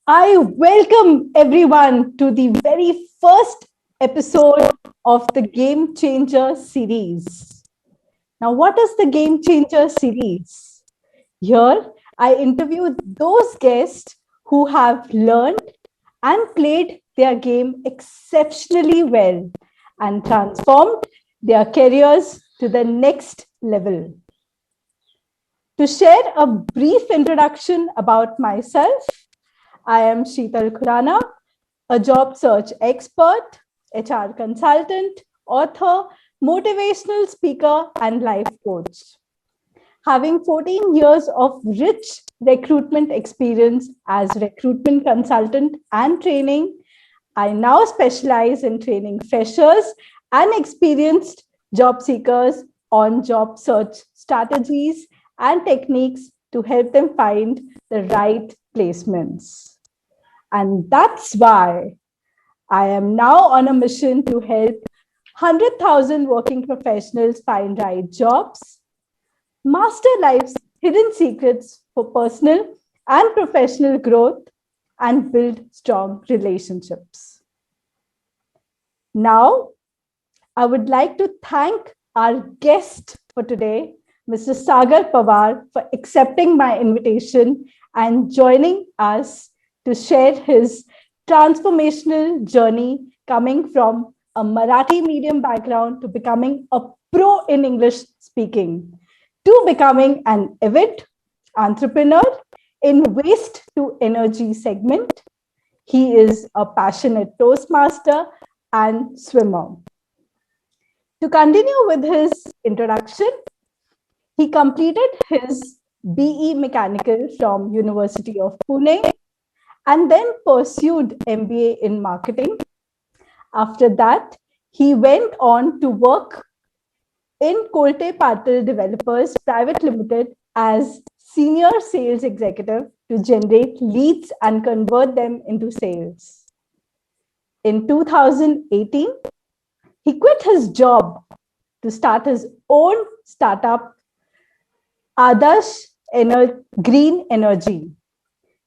I welcome everyone to the very first episode of the Game Changer series. Now, what is the Game Changer series? Here, I interview those guests who have learned and played their game exceptionally well and transformed their careers to the next level. To share a brief introduction about myself, I am Sheetal Khurana, a job search expert, HR consultant, author, motivational speaker, and life coach. Having 14 years of rich recruitment experience as recruitment consultant and training, I now specialize in training freshers and experienced job seekers on job search strategies and techniques to help them find the right placements. And that's why I am now on a mission to help 100,000 working professionals find right jobs, master life's hidden secrets for personal and professional growth, and build strong relationships. Now, I would like to thank our guest for today, Mr. Sagar Pawar, for accepting my invitation and joining us to share his transformational journey coming from a Marathi medium background to becoming a pro in English speaking, to becoming an avid entrepreneur in waste to energy segment. He is a passionate Toastmaster and swimmer. To continue with his introduction, he completed his BE Mechanical from University of Pune and then pursued MBA in marketing. After that, he went on to work in Kolte Patil Developers Private Limited as senior sales executive to generate leads and convert them into sales. In 2018, he quit his job to start his own startup, Adarsh Green Energy,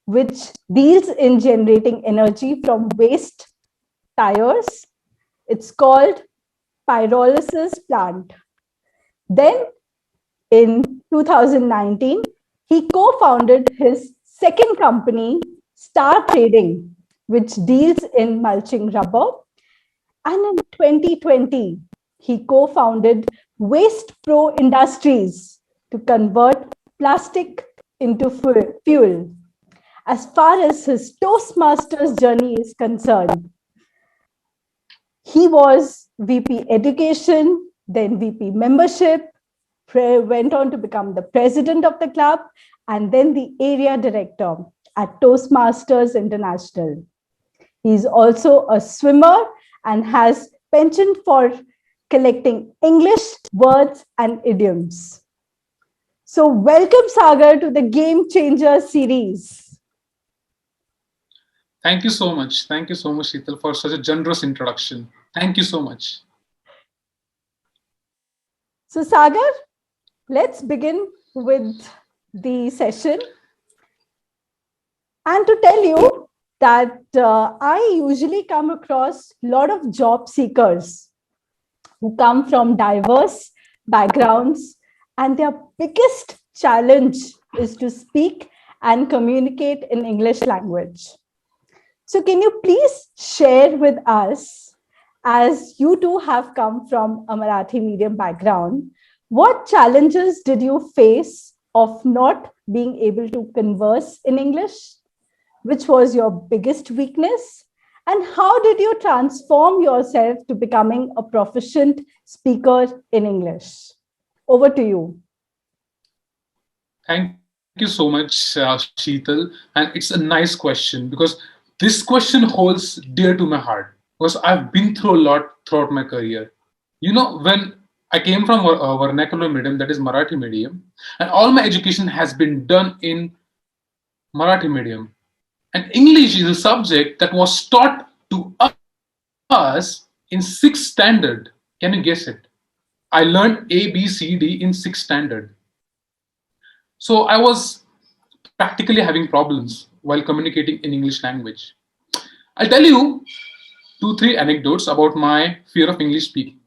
which deals in generating energy from waste tires. It's called pyrolysis plant. Then in 2019, he co-founded his second company, Star Trading, which deals in mulching rubber. And in 2020, he co-founded Waste Pro Industries to convert plastic into fuel. As far as his Toastmasters journey is concerned, he was VP Education, then VP Membership, went on to become the president of the club, and then the area director at Toastmasters International. He's also a swimmer and has penchant for collecting English words and idioms. So welcome, Sagar, to the Game Changer series. Thank you so much. Thank you so much, Sheetal, for such a generous introduction. Thank you so much. So, Sagar, let's begin with the session. And to tell you that I usually come across a lot of job seekers who come from diverse backgrounds, and their biggest challenge is to speak and communicate in English language. So can you please share with us, as you too have come from a Marathi medium background, what challenges did you face of not being able to converse in English? Which was your biggest weakness? And how did you transform yourself to becoming a proficient speaker in English? Over to you. Thank you so much, Sheetal. And it's a nice question because this question holds dear to my heart because I've been through a lot throughout my career. When I came from a vernacular medium, that is Marathi medium, and all my education has been done in Marathi medium. And English is a subject that was taught to us in sixth standard. Can you guess it? I learned A, B, C, D in sixth standard. So I was practically having problems. while communicating in English language. I'll tell you two, three anecdotes about my fear of English speaking.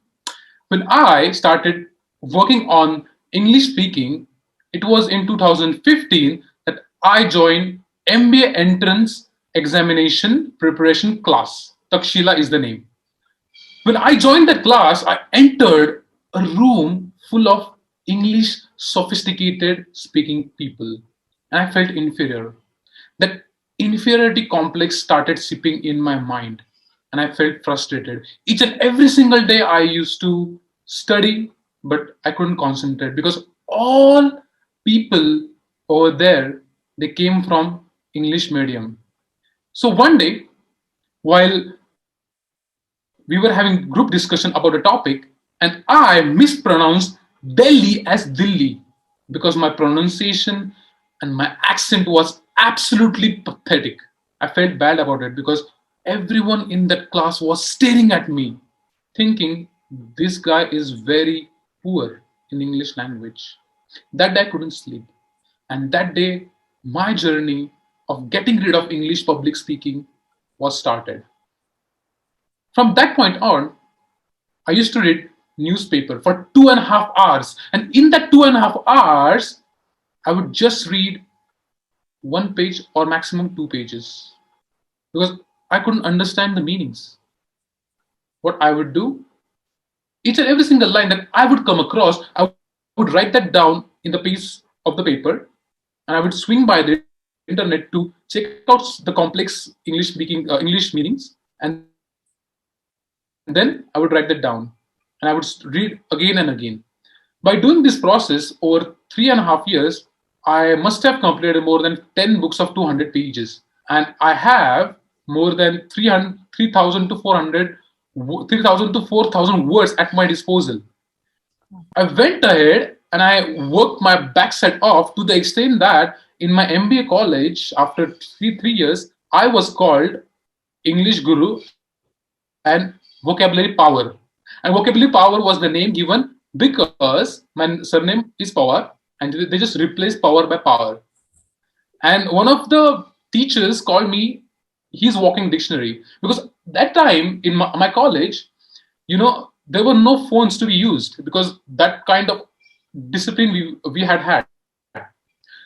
When I started working on English speaking, it was in 2015 that I joined MBA entrance examination preparation class. Takshila is the name. When I joined that class, I entered a room full of English sophisticated speaking people, and I felt inferior. That inferiority complex started seeping in my mind, and I felt frustrated. Each and every single day, I used to study, but I couldn't concentrate because all people over there, they came from English medium. So one day, while we were having group discussion about a topic, and I mispronounced Delhi as Dilli because my pronunciation and my accent was absolutely pathetic. I felt bad about it because everyone in that class was staring at me, thinking this guy is very poor in English language. That day I couldn't sleep. And that day, my journey of getting rid of English public speaking was started. From that point on, I used to read newspaper for 2.5 hours. And in that 2.5 hours, I would just read one page or maximum 2 pages because I couldn't understand the meanings. What I would do, each and every single line that I would come across, I would write that down in the piece of the paper, and I would swing by the internet to check out the complex English meanings, and then I would write that down, and I would read again and again. By doing this process over 3.5 years, I must have completed more than 10 books of 200 pages, and I have more than 3,000 to 4,000 words at my disposal. I went ahead and I worked my backside off to the extent that in my MBA college, after three years, I was called English Guru and Vocabulary Power. And Vocabulary Power was the name given because my surname is Power, and they just replaced Power by Power. And one of the teachers called me his walking dictionary because that time in my college, there were no phones to be used because that kind of discipline we had.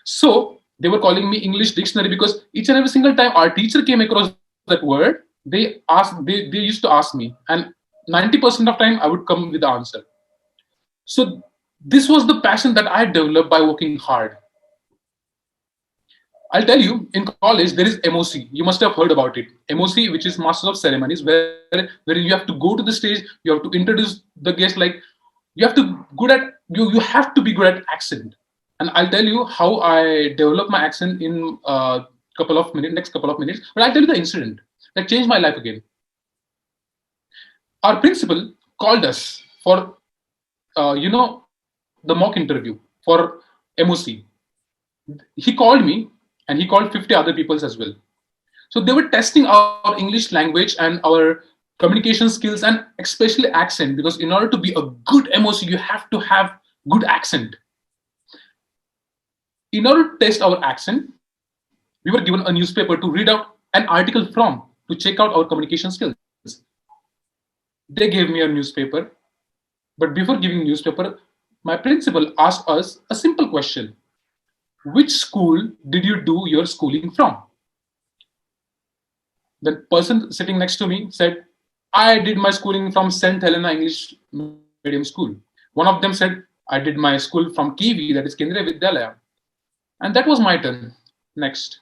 So they were calling me English dictionary because each and every single time our teacher came across that word, they used to ask me, and 90% of time I would come with the answer. So this was the passion that I developed by working hard. I'll tell you, in college there is MOC. You must have heard about it. MOC, which is Masters of Ceremonies, wherein you have to go to the stage, you have to introduce the guest. Like you have to be good at accent. And I'll tell you how I developed my accent in next couple of minutes. But I'll tell you the incident that changed my life again. Our principal called us for the mock interview for MOC. He called me and he called 50 other people as well. So they were testing our English language and our communication skills and especially accent, because in order to be a good MOC, you have to have good accent. In order to test our accent, we were given a newspaper to read out an article from to check out our communication skills. They gave me a newspaper, but before giving newspaper, my principal asked us a simple question. Which school did you do your schooling from? The person sitting next to me said, I did my schooling from St. Helena English Medium School. One of them said, I did my school from Kiwi, that is Kendriya Vidyalaya. And that was my turn. Next.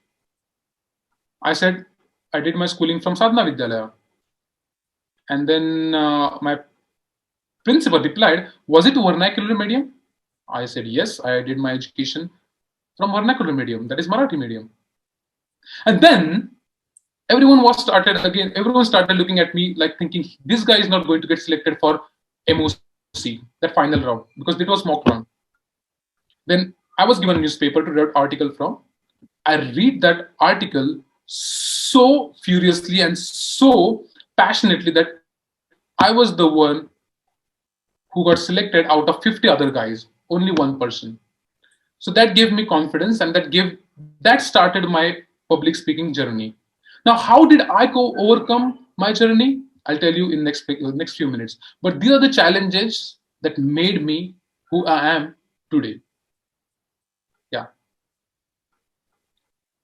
I said, I did my schooling from Sadhana Vidyalaya. And then my principal replied, was it vernacular medium? I said, yes, I did my education from vernacular medium, that is Marathi medium. And then everyone started looking at me like thinking, this guy is not going to get selected for MOC, that final round, because it was mock round. Then I was given a newspaper to read article from. I read that article so furiously and so passionately that I was the one who got selected out of 50 other guys, only one person. So that gave me confidence, and that started my public speaking journey. Now, how did I overcome my journey? I'll tell you in next few minutes. But these are the challenges that made me who I am today. Yeah.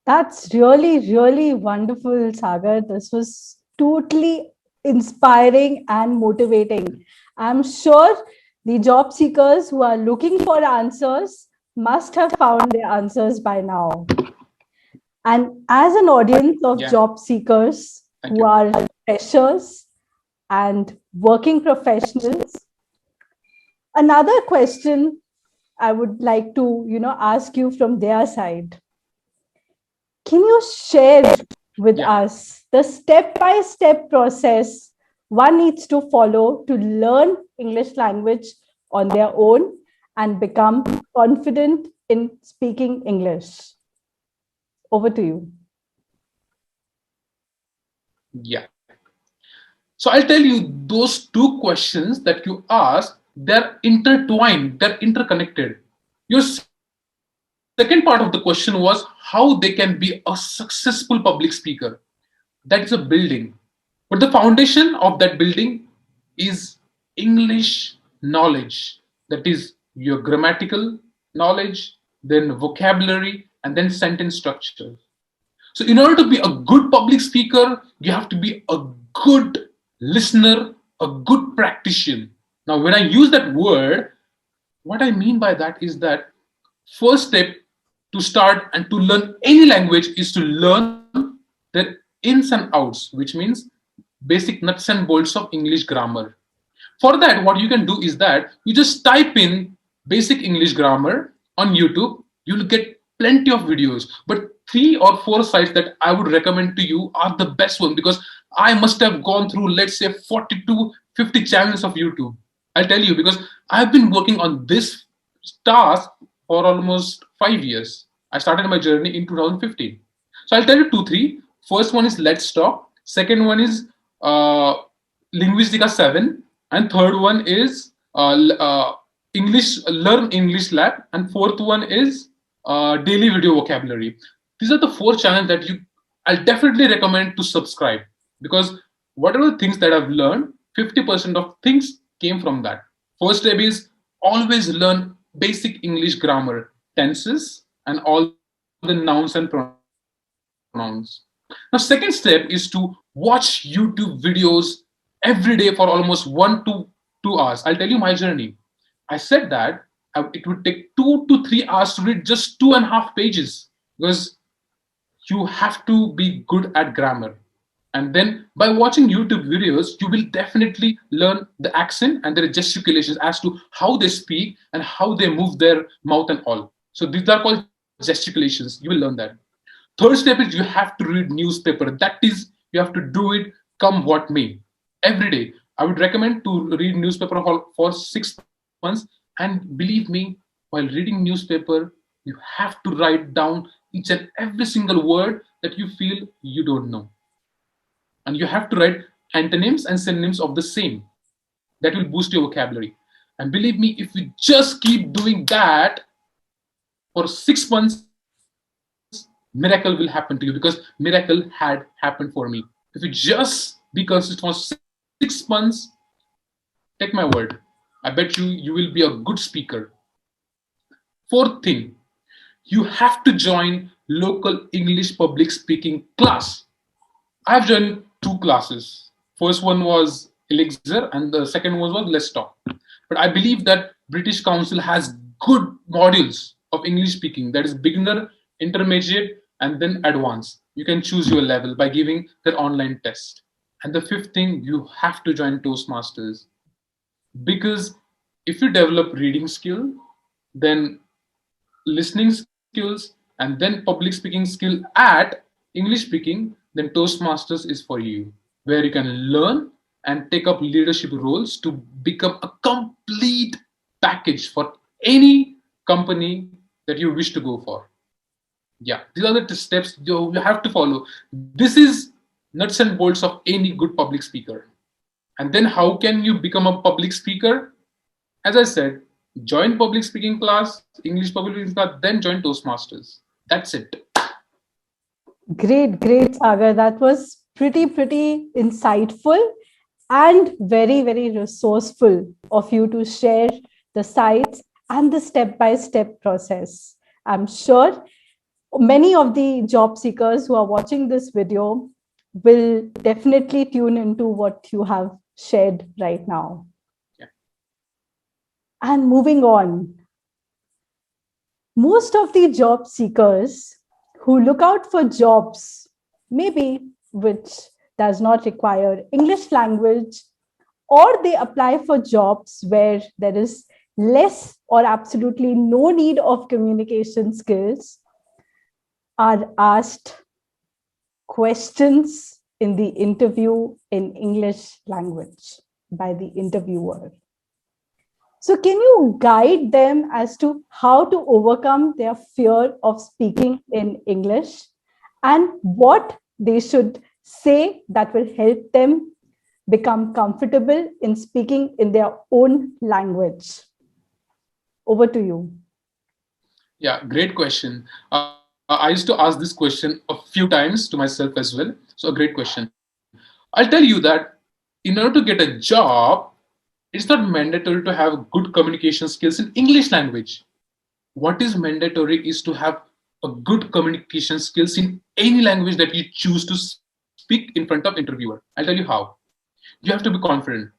That's really, really wonderful, Sagar. This was totally inspiring and motivating. I'm sure the job seekers who are looking for answers must have found their answers by now. And as an audience of Yeah. job seekers Thank who you. are freshers and working professionals, another question I would like to, ask you from their side. Can you share with Yeah. us the step-by-step process one needs to follow to learn English language on their own and become confident in speaking English? Over to you. Yeah. So I'll tell you those two questions that you asked, they're intertwined, they're interconnected. Your second part of the question was how they can be a successful public speaker. That's a building. But the foundation of that building is English knowledge. That is your grammatical knowledge, then vocabulary, and then sentence structure. So, in order to be a good public speaker, you have to be a good listener, a good practitioner. Now, when I use that word, what I mean by that is that first step to start and to learn any language is to learn their ins and outs, which means basic nuts and bolts of English grammar. For that, what you can do is that you just type in basic English grammar on YouTube. You'll get plenty of videos, but three or four sites that I would recommend to you are the best one because I must have gone through, let's say, 40 to 50 channels of YouTube. I'll tell you because I've been working on this task for almost 5 years. I started my journey in 2015. So I'll tell you two, three. First one is Let's Talk. Second one is uh, Linguistica 7. And third one is English Learn English Lab. And fourth one is Daily Video Vocabulary. These are the four channels that I'll definitely recommend to subscribe because whatever things that I've learned, 50% of things came from that. First step is always learn basic English grammar, tenses, and all the nouns and pronouns. Now, second step is to watch YouTube videos every day for almost 1 to 2 hours. I'll tell you my journey. I said that it would take 2 to 3 hours to read just 2.5 pages because you have to be good at grammar. And then by watching YouTube videos, you will definitely learn the accent and their gesticulations as to how they speak and how they move their mouth and all. So these are called gesticulations. You will learn that. Third step is you have to read newspaper. That is, you have to do it come what may. Every day. I would recommend to read newspaper for 6 months. And believe me, while reading newspaper, you have to write down each and every single word that you feel you don't know. And you have to write antonyms and synonyms of the same. That will boost your vocabulary. And believe me, if you just keep doing that for 6 months, miracle will happen to you because miracle had happened for me. If you just be consistent for 6 months, take my word, I bet you will be a good speaker. Fourth thing, you have to join local English public speaking class. I've joined two classes. First one was Elixir, and the second one was Let's Talk. But I believe that British Council has good modules of English speaking. That is beginner, intermediate, and then advanced. You can choose your level by giving their online test. And the fifth thing, you have to join Toastmasters because if you develop reading skill, then listening skills, and then public speaking skill at English speaking, then Toastmasters is for you, where you can learn and take up leadership roles to become a complete package for any company that you wish to go for. Yeah, these are the steps you have to follow. This is nuts and bolts of any good public speaker. And then how can you become a public speaker? As I said, join public speaking class, English public speaking class, then join Toastmasters. That's it. Great, great, Sagar. That was pretty insightful and very resourceful of you to share the sites and the step-by-step process. I'm sure many of the job seekers who are watching this video will definitely tune into what you have shared right now. Yeah. And moving on, most of the job seekers who look out for jobs, maybe which does not require English language, or they apply for jobs where there is less or absolutely no need of communication skills, are asked questions in the interview in English language by the interviewer. So, can you guide them as to how to overcome their fear of speaking in English and what they should say that will help them become comfortable in speaking in their own language? Over to you. Yeah, great question. I used to ask this question a few times to myself as well. So, a great question. I'll tell you that in order to get a job, it's not mandatory to have good communication skills in English language. What is mandatory is to have a good communication skills in any language that you choose to speak in front of interviewer. I'll tell you how. You have to be confident.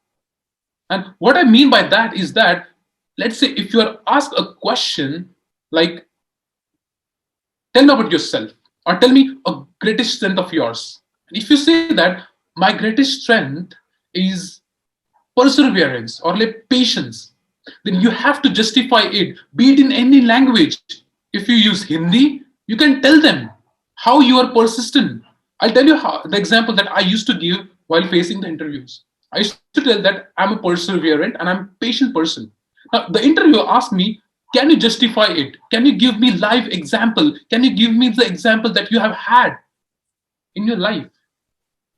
And what I mean by that is that, let's say if you are asked a question like, tell me about yourself, or tell me a greatest strength of yours. And if you say that my greatest strength is perseverance or like patience, then you have to justify it, be it in any language. If you use Hindi, you can tell them how you are persistent. I'll tell you how the example that I used to give while facing the interviews. I used to tell that I'm a perseverant and I'm a patient person. Now the interviewer asked me, can you justify it? Can you give me live example? Can you give me the example that you have had in your life?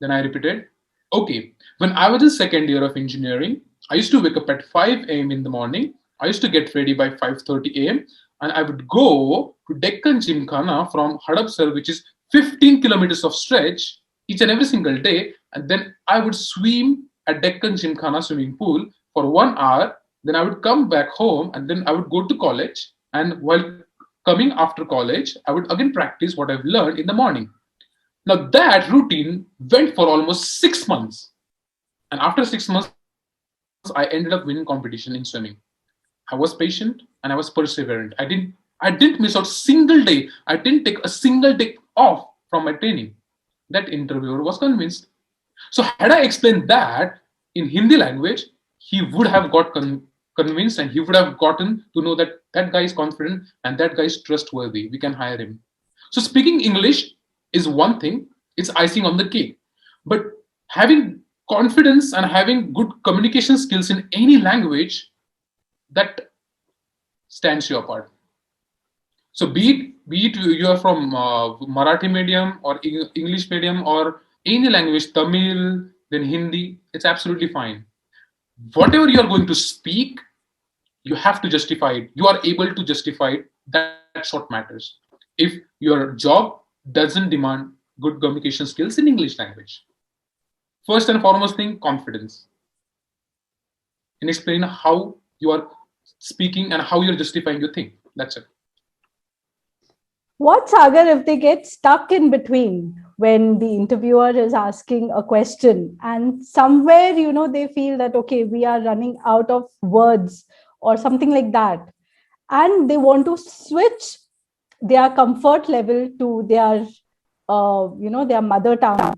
Then I repeated, okay, when I was in second year of engineering, I used to wake up at 5 a.m. in the morning. I used to get ready by 5:30 a.m. and I would go to Deccan Gymkhana from Hadapsar, which is 15 kilometers of stretch each and every single day. And then I would swim at Deccan Gymkhana swimming pool for 1 hour. Then I would come back home and then I would go to college. And while coming after college, I would again practice what I've learned in the morning. Now that routine went for almost 6 months. And after 6 months, I ended up winning competition in swimming. I was patient and I was perseverant. I didn't miss out single day. I didn't take a single day off from my training. That interviewer was convinced. So had I explained that in Hindi language, he would have got convinced and he would have gotten to know that that guy is confident and that guy is trustworthy. We can hire him. So speaking English is one thing, it's icing on the cake. But having confidence and having good communication skills in any language, that stands you apart. So be it you are from Marathi medium or English medium or any language, Tamil, then Hindi, it's absolutely fine. Whatever you are going to speak, you have to justify it. You are able to justify it. That's what matters. If your job doesn't demand good communication skills in English language, first and foremost thing, confidence in explaining how you are speaking and how you're justifying your thing. That's it. What, Sagar, if they get stuck in between when the interviewer is asking a question and somewhere, they feel that, okay, we are running out of words or something like that, and they want to switch their comfort level to their, their mother tongue.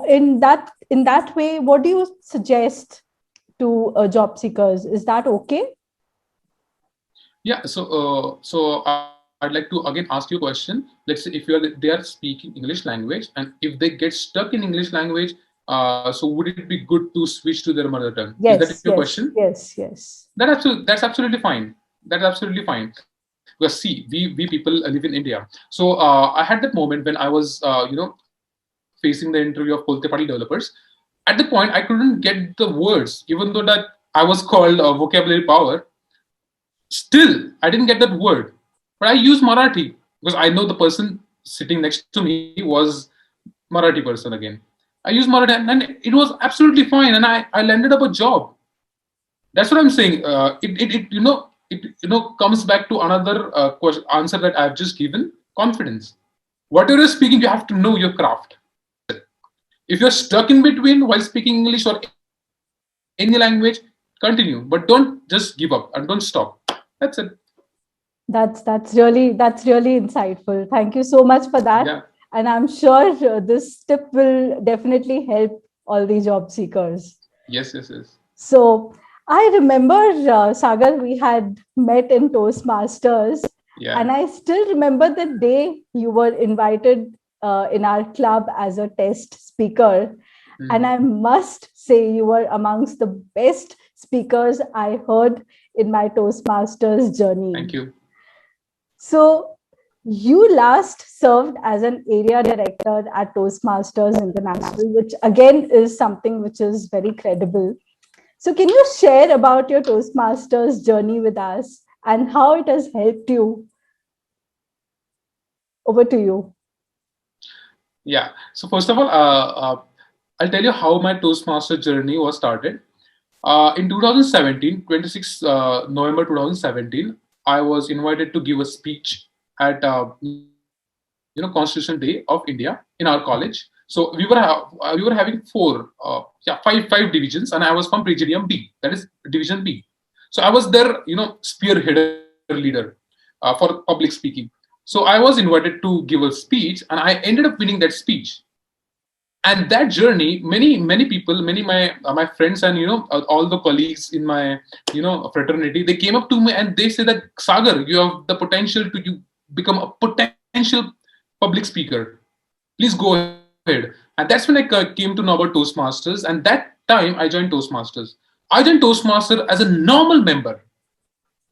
In that way, what do you suggest to job seekers? Is that okay? Yeah. So I'd like to again ask you a question. Let's say if they are speaking English language and if they get stuck in English language, so would it be good to switch to their mother tongue? Is that your Yes, question? yes, yes, yes. That's absolutely fine. That's absolutely fine. Because see, we people live in India. So I had that moment when I was facing the interview of Kolte Patil developers. At the point, I couldn't get the words, even though that I was called vocabulary power. Still, I didn't get that word. But I use Marathi because I know the person sitting next to me was Marathi person again. I used Marathi and it was absolutely fine, and I landed up a job. That's what I'm saying. It comes back to another question, answer that I've just given: confidence. Whatever you're speaking, you have to know your craft. If you're stuck in between while speaking English or any language, continue, but don't just give up and don't stop. That's it. That's really insightful. Thank you so much for that. Yeah. And I'm sure this tip will definitely help all the job seekers. Yes. Yes. Yes. So I remember, Sagar, we had met in Toastmasters, Yeah. and I still remember the day you were invited in our club as a test speaker. And I must say, you were amongst the best speakers I heard in my Toastmasters journey. Thank you. So, you last served as an area director at Toastmasters International, which again is something which is very credible. So, can you share about your Toastmasters journey with us and how it has helped you? Over to you. Yeah. So first of all, I'll tell you how my Toastmaster journey was started. In 2017, 26 November 2017, I was invited to give a speech at Constitution Day of India in our college. So we were having five divisions, and I was from Presidium B, that is Division B. So I was their spearheader leader for public speaking. So I was invited to give a speech, and I ended up winning that speech. And that journey, many people, many my friends, and all the colleagues in my fraternity, they came up to me and they say that, Sagar, you have the potential to become a potential public speaker. Please go ahead. And that's when I came to know about Toastmasters, and that time I joined Toastmasters. I joined Toastmaster as a normal member.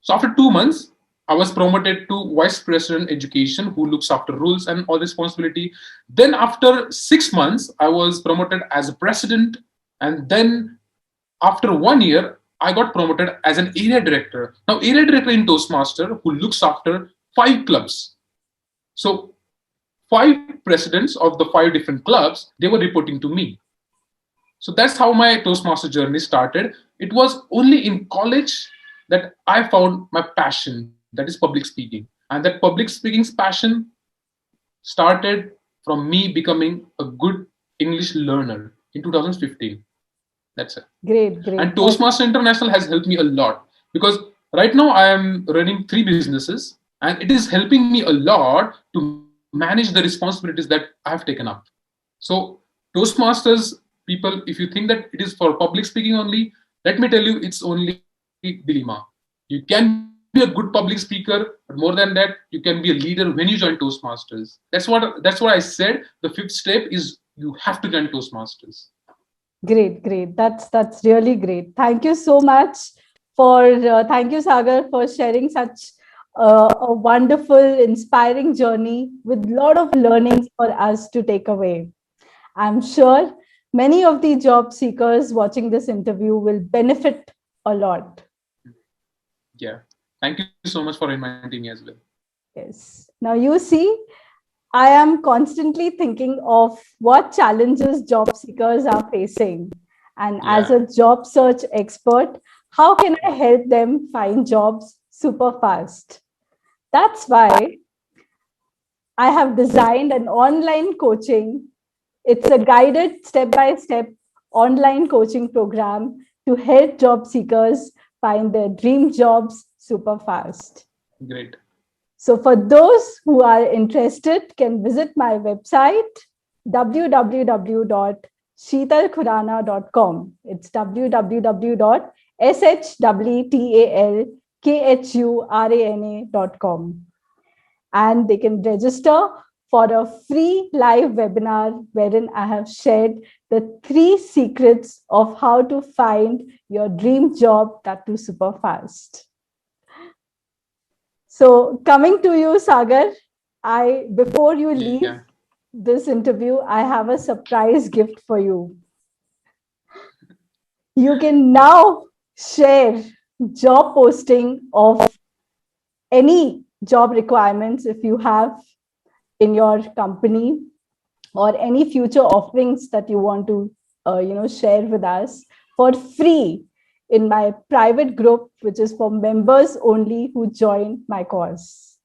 So after 2 months, I was promoted to Vice President Education, who looks after rules and all responsibility. Then after 6 months, I was promoted as a president. And then after 1 year, I got promoted as an area director. Now, area director in Toastmaster, who looks after 5 clubs. So 5 presidents of the 5 different clubs, they were reporting to me. So that's how my Toastmaster journey started. It was only in college that I found my passion, that is public speaking. And that public speaking passion started from me becoming a good English learner in 2015. That's it. Great, great. And Toastmaster International has helped me a lot, because right now I am running 3 businesses, and it is helping me a lot to manage the responsibilities that I have taken up. So, Toastmasters people, if you think that it is for public speaking only, let me tell you, it's only dilemma. You can be a good public speaker, but more than that, you can be a leader when you join Toastmasters. That's what I said. The 5th step is you have to join Toastmasters. Great, great. That's really great. Thank you so much thank you, Sagar, for sharing such a wonderful, inspiring journey with a lot of learnings for us to take away. I'm sure many of the job seekers watching this interview will benefit a lot. Yeah. Thank you so much for inviting me as well. Yes. Now, you see, I am constantly thinking of what challenges job seekers are facing. And as a job search expert, how can I help them find jobs super fast? That's why I have designed an online coaching. It's a guided step-by-step online coaching program to help job seekers find their dream jobs super fast. Great. So for those who are interested, can visit my website, www.sheetalkhurana.com. It's www.sheetalkhurana.com. And they can register for a free live webinar wherein I have shared the 3 secrets of how to find your dream job, that too super fast. So coming to you, Sagar, before you leave this interview, I have a surprise gift for you. You can now share job posting of any job requirements if you have, in your company, or any future offerings that you want to share with us for free in my private group, which is for members only who join my course.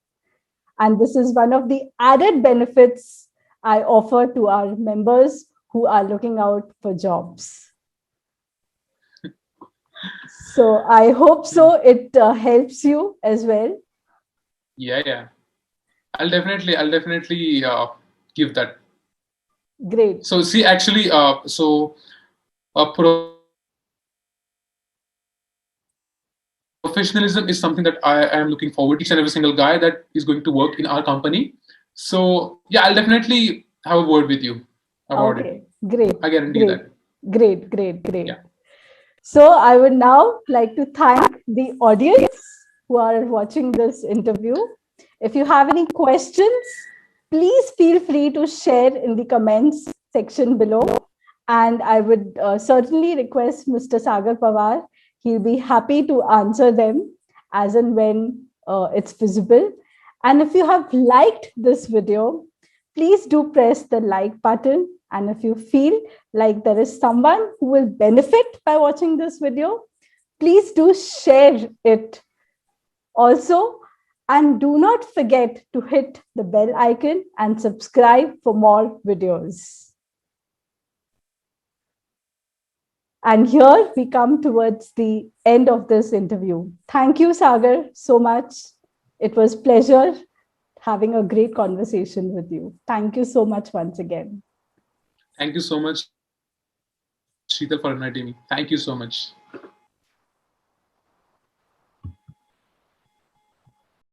And this is one of the added benefits I offer to our members who are looking out for jobs. So I hope so it helps you as well. Yeah. I'll definitely give that. Great. So see, actually, professionalism is something that I am looking forward to, each and every single guy that is going to work in our company. So yeah, I'll definitely have a word with you about it. Great. I guarantee that. Great. Yeah. So I would now like to thank the audience who are watching this interview. If you have any questions, please feel free to share in the comments section below. And I would certainly request Mr. Sagar Pawar. He'll be happy to answer them as and when it's visible. And if you have liked this video, please do press the like button. And if you feel like there is someone who will benefit by watching this video, please do share it also. And do not forget to hit the bell icon and subscribe for more videos. And here we come towards the end of this interview. Thank you, Sagar, so much. It was a pleasure having a great conversation with you. Thank you so much once again. Thank you so much, Sheetal, for inviting me. Thank you so much.